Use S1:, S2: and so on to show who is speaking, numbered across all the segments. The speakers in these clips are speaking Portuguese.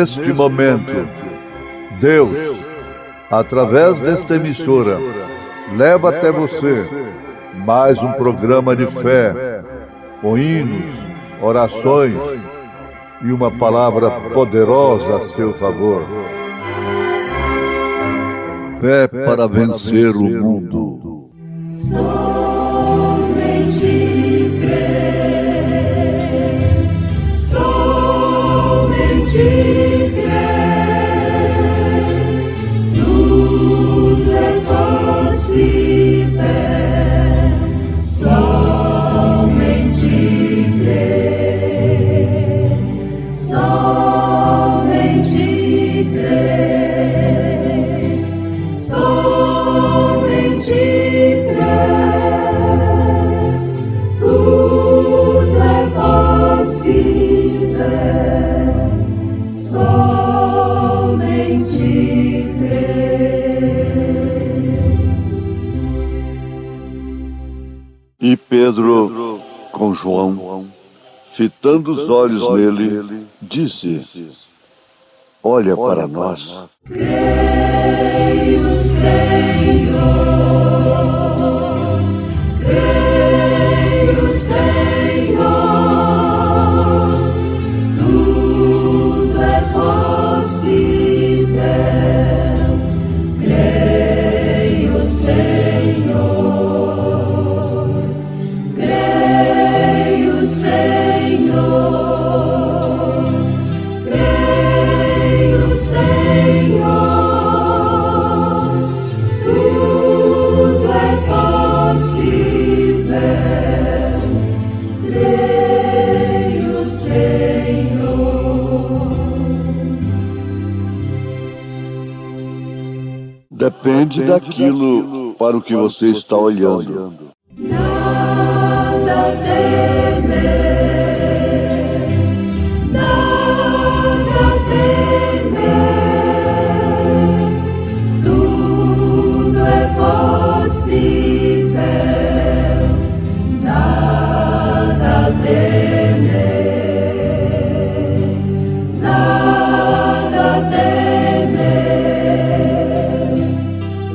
S1: neste momento, Deus, através desta emissora, leva até você mais um programa de fé, com hinos, orações e uma palavra poderosa a seu favor. Fé para vencer o mundo.
S2: Somente crer, somente crer, tudo é possível, somente crer, somente crer, somente crer, tudo é possível, somente crer.
S1: E Pedro, com João, fitando os olhos nele, disse: olha para nós.
S2: Creio, Senhor, creio, Senhor, tudo é possível. Creio, Senhor, creio, Senhor, creio, Senhor, tudo é possível. Creio, Senhor.
S1: Depende daquilo para o que você está olhando.
S2: Nada temer, nada temer, tudo é possível. Nada temer, nada temer,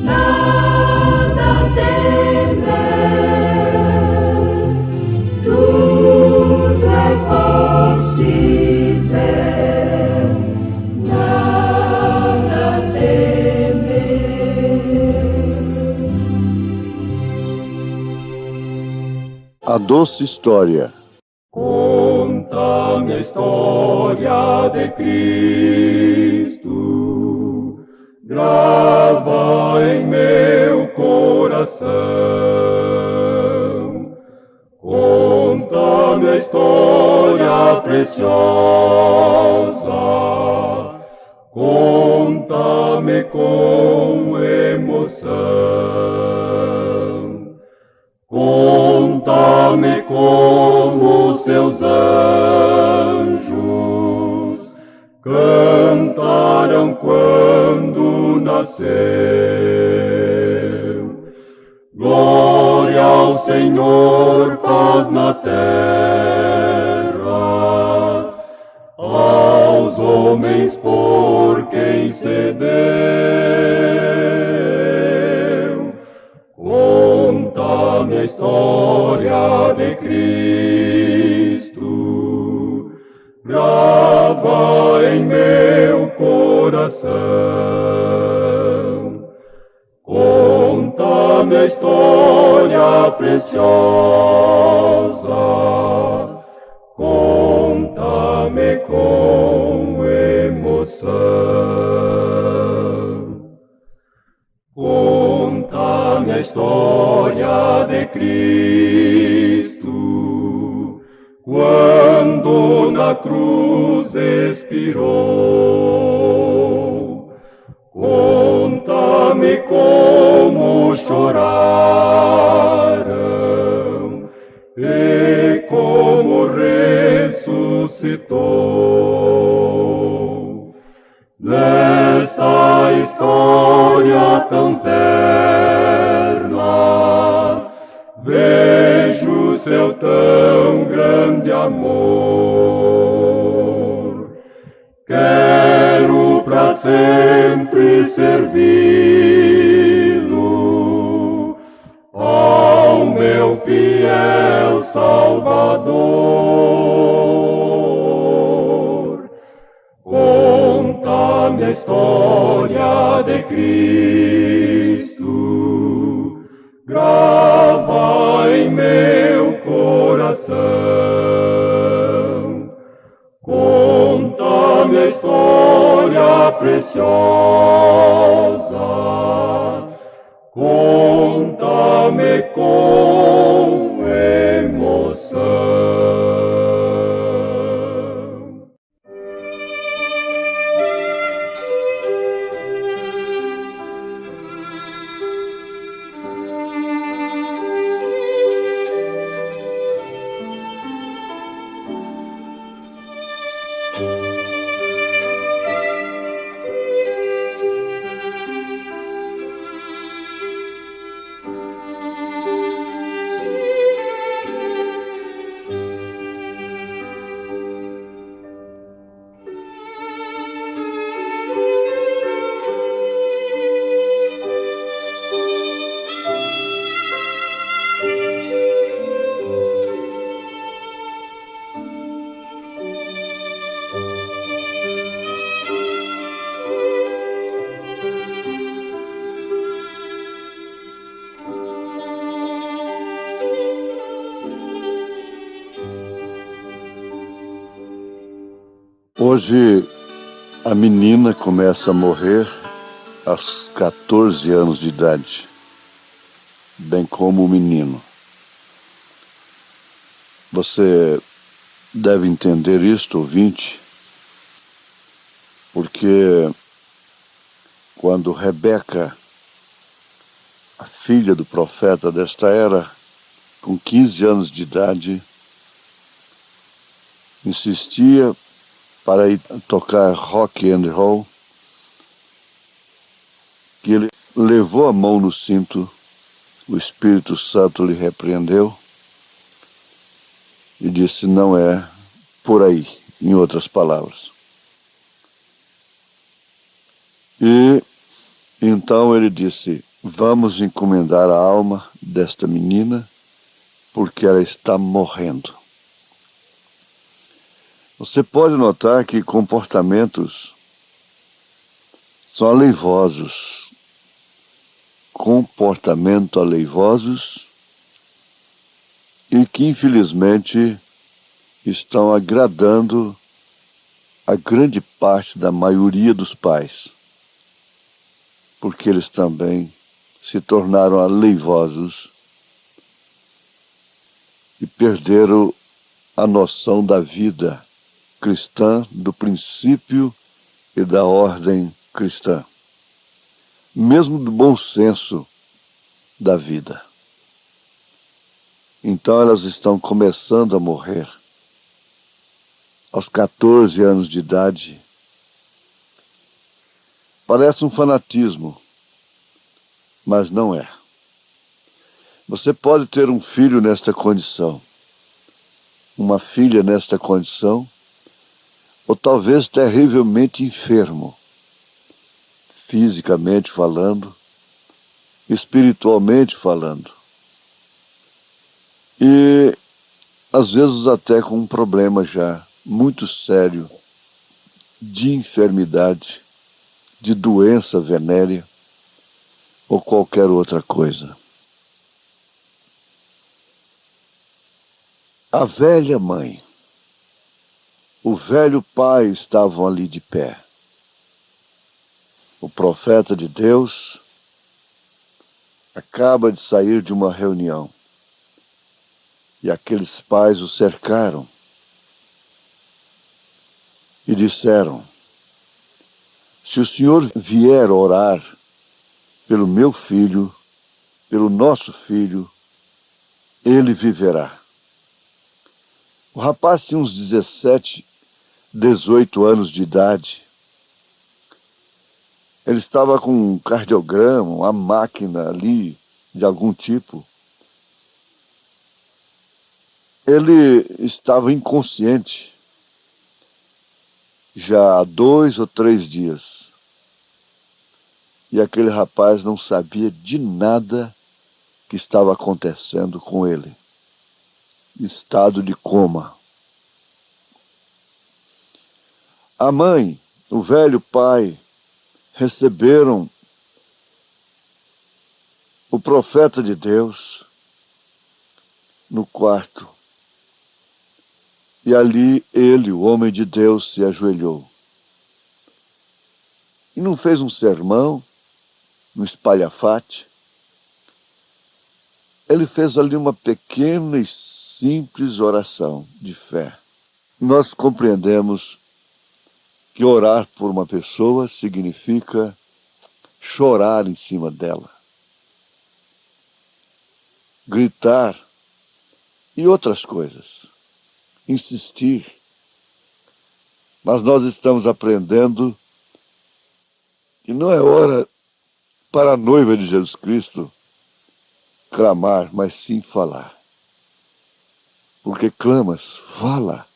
S2: nada temer, tudo é possível, nada temer.
S1: A doce história.
S3: Conta-me a história de Cristo, grava em meu coração. Conta-me a história preciosa, conta-me com emoção. Conta-me como seus anjos cantaram quando nasceu. Glória ao Senhor, paz na terra, aos homens por quem se deu. Conta-me a história de Cristo, grava em meu coração. Conta-me a história preciosa, conta-me com emoção. Conta-me a história de Cristo, quando na cruz expirou. Conta-me como choraram e como ressuscitou. Nessa história tão terna, vejo seu tão grande amor. Quero sempre servi-lo, ao meu fiel Salvador. Conta-me a história de Cristo, grava em meu coração. Conta-me a história preciosa, conta-me com emoção.
S1: Hoje a menina começa a morrer aos 14 anos de idade, bem como o menino. Você deve entender isto, ouvinte, porque quando Rebeca, a filha do profeta desta era, com 15 anos de idade, insistia para ir tocar rock and roll, que ele levou a mão no cinto, o Espírito Santo lhe repreendeu e disse: não é por aí, em outras palavras. E então ele disse: vamos encomendar a alma desta menina, porque ela está morrendo. Você pode notar que comportamentos são aleivosos. Comportamentos aleivosos e que, infelizmente, estão agradando a grande parte da maioria dos pais, porque eles também se tornaram aleivosos e perderam a noção da vida cristã, do princípio e da ordem cristã, mesmo do bom senso da vida. Então elas estão começando a morrer aos 14 anos de idade. Parece um fanatismo, mas não é. Você pode ter um filho nesta condição, uma filha nesta condição, ou talvez terrivelmente enfermo, fisicamente falando, espiritualmente falando. E às vezes até com um problema já muito sério de enfermidade, de doença venérea ou qualquer outra coisa. A velha mãe, o velho pai estavam ali de pé. O profeta de Deus acaba de sair de uma reunião e aqueles pais o cercaram e disseram: se o Senhor vier orar pelo meu filho, pelo nosso filho, ele viverá. O rapaz tinha uns 17, 18 anos de idade. Ele estava com um cardiograma, uma máquina ali de algum tipo. Ele estava inconsciente já há 2 ou 3 dias. e aquele rapaz não sabia de nada que estava acontecendo com ele. Estado de coma. A mãe, o velho pai, receberam o profeta de Deus no quarto. E ali ele, o homem de Deus, se ajoelhou. E não fez um sermão, um espalhafate. Ele fez ali uma pequena e simples oração de fé. Nós compreendemos que orar por uma pessoa significa chorar em cima dela, gritar e outras coisas, insistir. Mas nós estamos aprendendo que não é hora para a noiva de Jesus Cristo clamar, mas sim falar. Porque clamas, fala.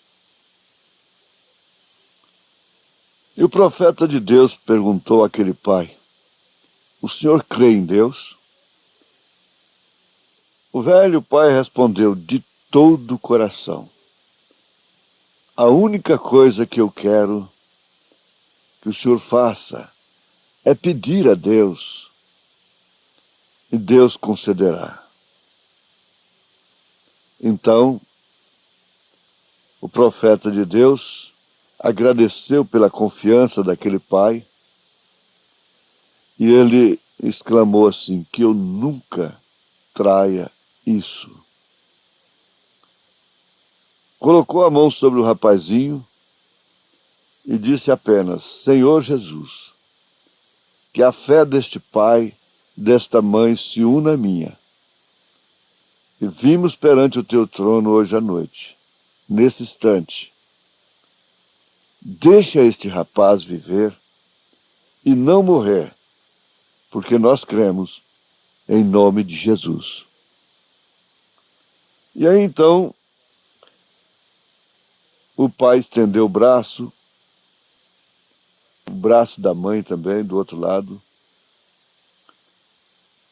S1: E o profeta de Deus perguntou àquele pai: o senhor crê em Deus? O velho pai respondeu: de todo o coração. A única coisa que eu quero que o senhor faça é pedir a Deus, e Deus concederá. Então, o profeta de Deus agradeceu pela confiança daquele pai, e ele exclamou assim: que eu nunca traia isso. Colocou a mão sobre o rapazinho e disse apenas: Senhor Jesus, que a fé deste pai, desta mãe se una à minha. E vimos perante o teu trono hoje à noite, nesse instante. Deixa este rapaz viver e não morrer, porque nós cremos em nome de Jesus. E aí então, o pai estendeu o braço da mãe também, do outro lado,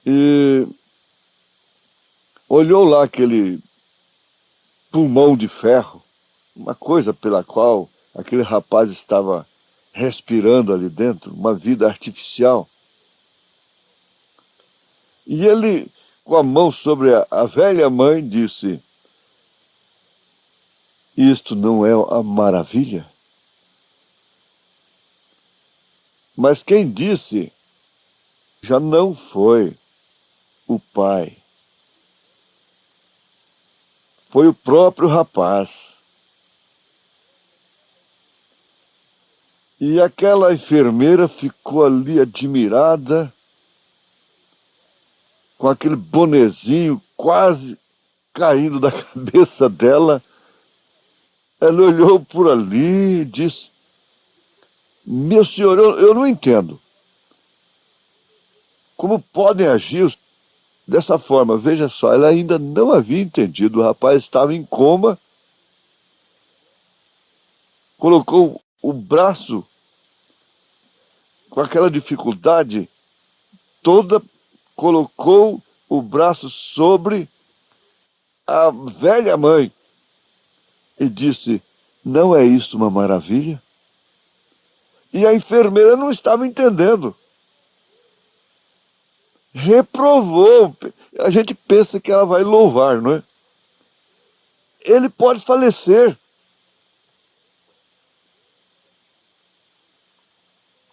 S1: e olhou lá aquele pulmão de ferro, uma coisa pela qual aquele rapaz estava respirando ali dentro, uma vida artificial. E ele, com a mão sobre a velha mãe, disse: isto não é a maravilha? Mas quem disse já não foi o pai, foi o próprio rapaz. E aquela enfermeira ficou ali admirada, com aquele bonezinho quase caindo da cabeça dela. Ela olhou por ali e disse: meu senhor, eu não entendo. Como podem agir dessa forma? Veja só, ela ainda não havia entendido. O rapaz estava em coma, colocou o braço com aquela dificuldade toda, colocou o braço sobre a velha mãe e disse: não é isso uma maravilha? E a enfermeira não estava entendendo. Reprovou. A gente pensa que ela vai louvar, não é? Ele pode falecer.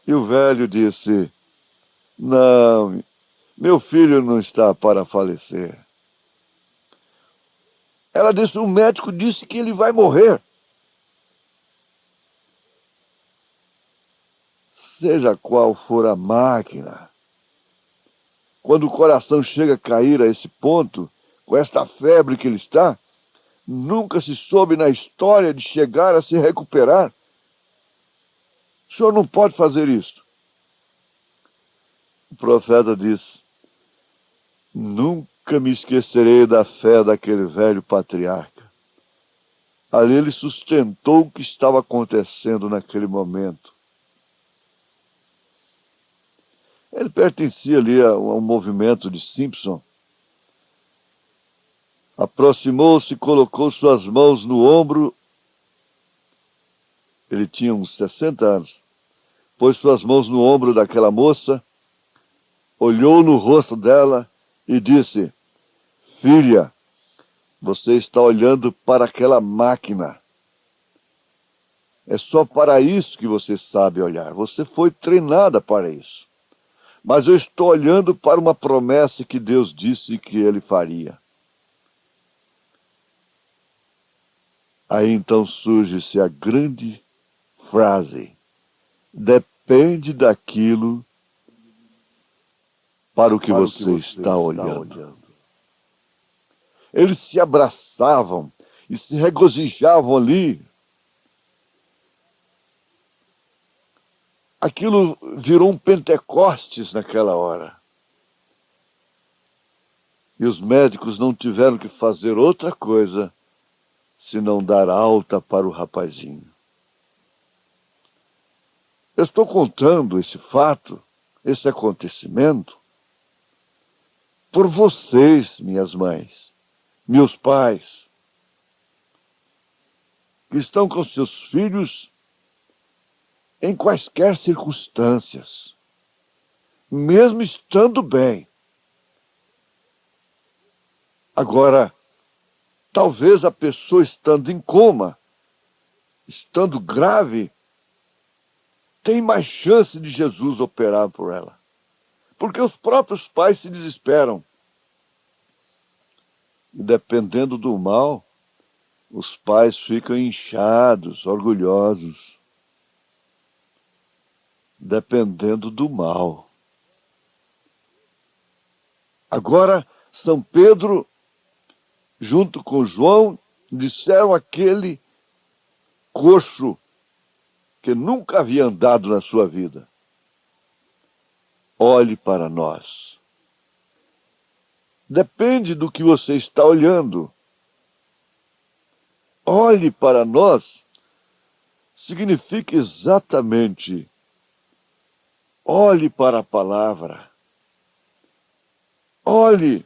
S1: E o velho disse: não, meu filho não está para falecer. Ela disse: o médico disse que ele vai morrer. Seja qual for a máquina, quando o coração chega a cair a esse ponto, com esta febre que ele está, nunca se soube na história de chegar a se recuperar. O senhor não pode fazer isso. O profeta disse: nunca me esquecerei da fé daquele velho patriarca. Ali ele sustentou o que estava acontecendo naquele momento. Ele pertencia ali a um movimento de Simpson. Aproximou-se e colocou suas mãos no ombro. Ele tinha uns 60 anos. Pôs suas mãos no ombro daquela moça, olhou no rosto dela e disse: filha, você está olhando para aquela máquina. É só para isso que você sabe olhar. Você foi treinada para isso. Mas eu estou olhando para uma promessa que Deus disse que Ele faria. Aí então surge-se a grande frase: depende daquilo para o que você está olhando. Eles se abraçavam e se regozijavam ali. Aquilo virou um Pentecostes naquela hora. E os médicos não tiveram que fazer outra coisa senão dar alta para o rapazinho. Eu estou contando esse fato, esse acontecimento, por vocês, minhas mães, meus pais, que estão com seus filhos em quaisquer circunstâncias, mesmo estando bem. Agora, talvez a pessoa estando em coma, estando grave, tem mais chance de Jesus operar por ela. Porque os próprios pais se desesperam. E dependendo do mal, os pais ficam inchados, orgulhosos. Dependendo do mal. Agora, São Pedro, junto com João, disseram àquele coxo que nunca havia andado na sua vida: olhe para nós. Depende do que você está olhando. Olhe para nós significa exatamente: olhe para a palavra. Olhe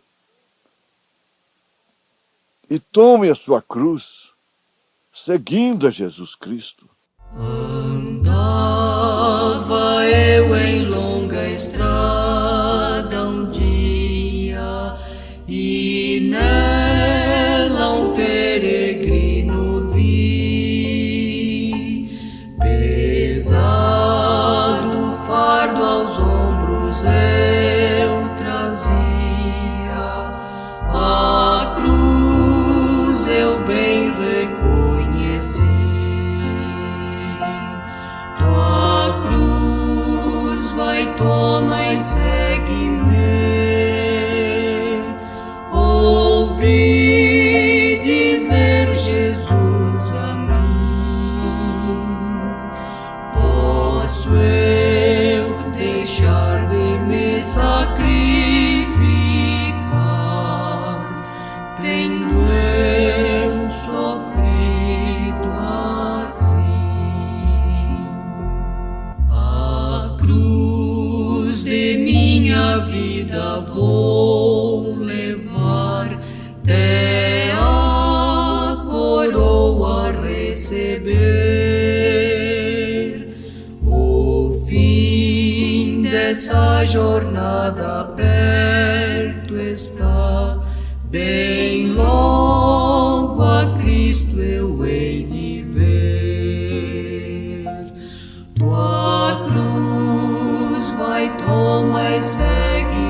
S1: e tome a sua cruz, seguindo a Jesus Cristo.
S2: Andava eu em longa estrada um dia, e nela um peregrino vi, pesado fardo aos ombros eu trazia, a cruz eu bem reconheci. Tua cruz vai, toma e segue-me. Ouvi dizer Jesus a mim: posso eu deixar de me sacrificar, tendo eu sofrido assim? A cruz de minha vida vou levar, até a coroa receber. O fim dessa jornada perto está, bem logo a Cristo eu hei de ver. Tua cruz vai, toma e segue-me.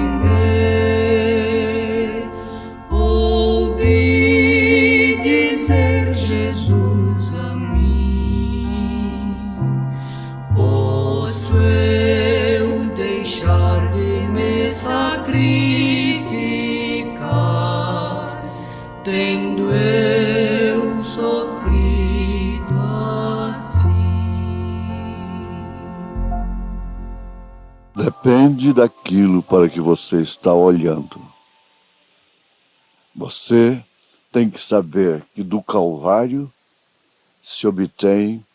S2: Ouvi dizer Jesus a mim: posso eu deixar de me sacrificar, tendo eu sofrido assim?
S1: Depende daquilo para que você está olhando. Você tem que saber que do Calvário se obtém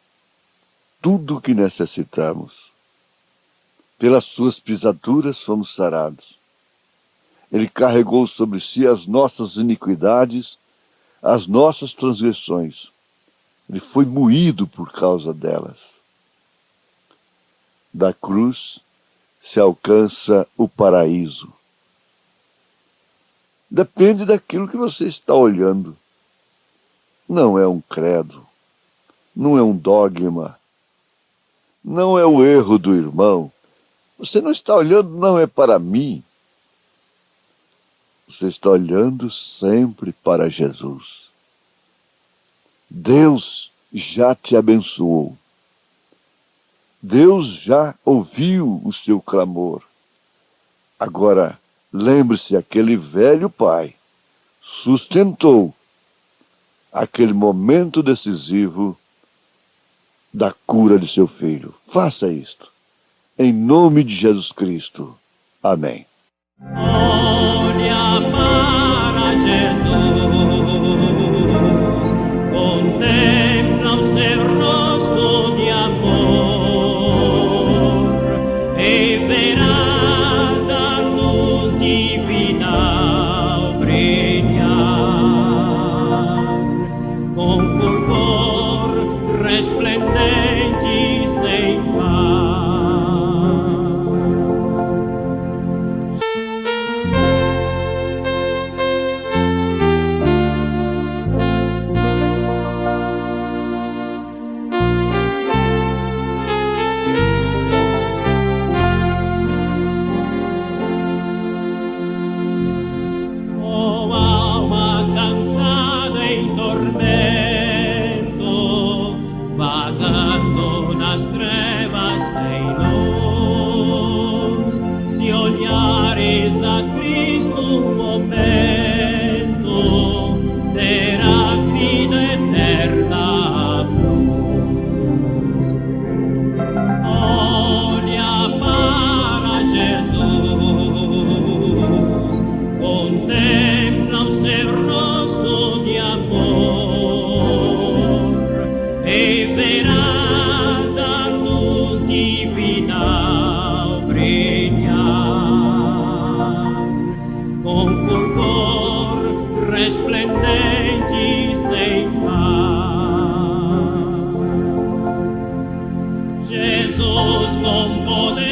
S1: tudo o que necessitamos. Pelas suas pisaduras fomos sarados. Ele carregou sobre si as nossas iniquidades, as nossas transgressões. Ele foi moído por causa delas. Da cruz se alcança o paraíso. Depende daquilo que você está olhando. Não é um credo, não é um dogma, não é o erro do irmão. Você não está olhando, não é para mim. Você está olhando sempre para Jesus. Deus já te abençoou. Deus já ouviu o seu clamor. Agora, lembre-se, aquele velho pai sustentou aquele momento decisivo da cura de seu filho. Faça isto. Em nome de Jesus Cristo. Amém.
S2: Olha para Jesus, contempla o seu rosto de amor e verás a luz divina brilhar com fulgor resplendente sem par. Vagando nas trevas sem luz, se olhares a Cristo um momento, terás vida eterna à luz. Olha para Jesus, contempla o seu rosto de amor e verás a luz divina brilhar com fulgor resplendente sem par. Jesus com poder